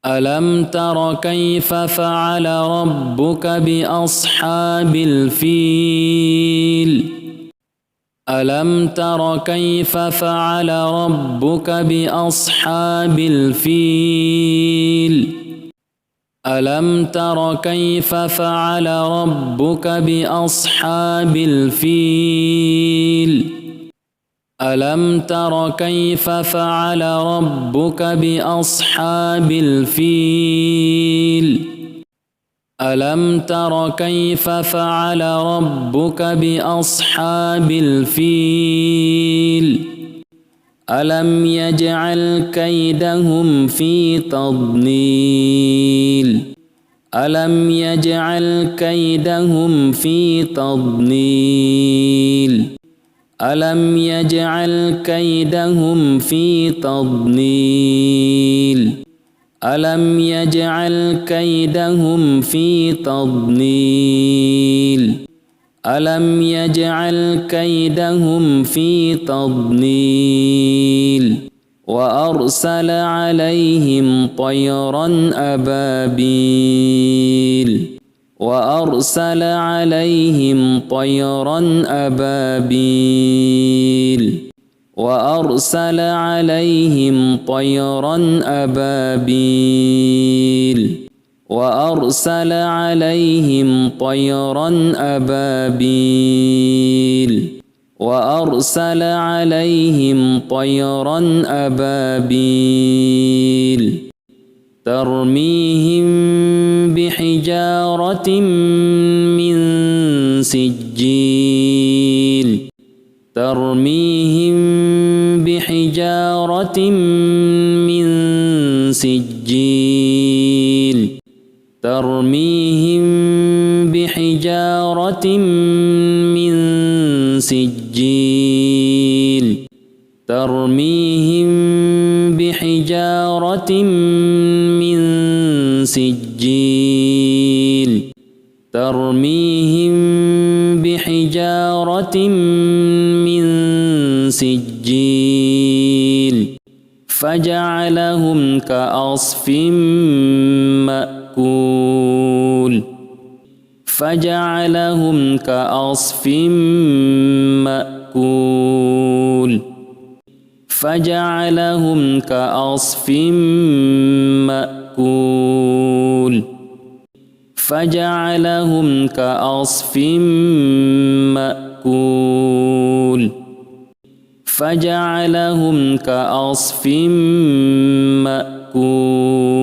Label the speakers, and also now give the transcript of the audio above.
Speaker 1: ألم تر كيف فعل ربك بأصحاب الفيل ألم تر كيف فعل ربك بأصحاب الفيل ألم تر كيف فعل ربك بأصحاب الفيل ألم تر كيف فعل ربك بأصحاب الفيل ألم تر كيف فعل ربك بأصحاب الفيل ألم يجعل كيدهم في تضليل ألم يجعل كيدهم في تضليل ألم يجعل كيدهم في تضليل ألم يجعل كيدهم في تضليل ألم يجعل كيدهم في تضليل وأرسل عليهم طيرا أبابيل وأرسل عليهم طيرا أبابيل وأرسل عليهم طيرا أبابيل وأرسل عليهم طيرا أبابيل وأرسل عليهم طيرا أبابيل ترميهم بحجارة من سجيل ترميهم بحجارة من سجيل ترميهم بحجارة من سجيل ترميهم بحجارة من سجيل ترميهم بحجارة من سجيل فجعلهم كعصف مأكول فجعلهم كعصف مأكول فجعلهم كعصف مأكول فجعلهم كعصف مأكول فجعلهم كعصف مأكول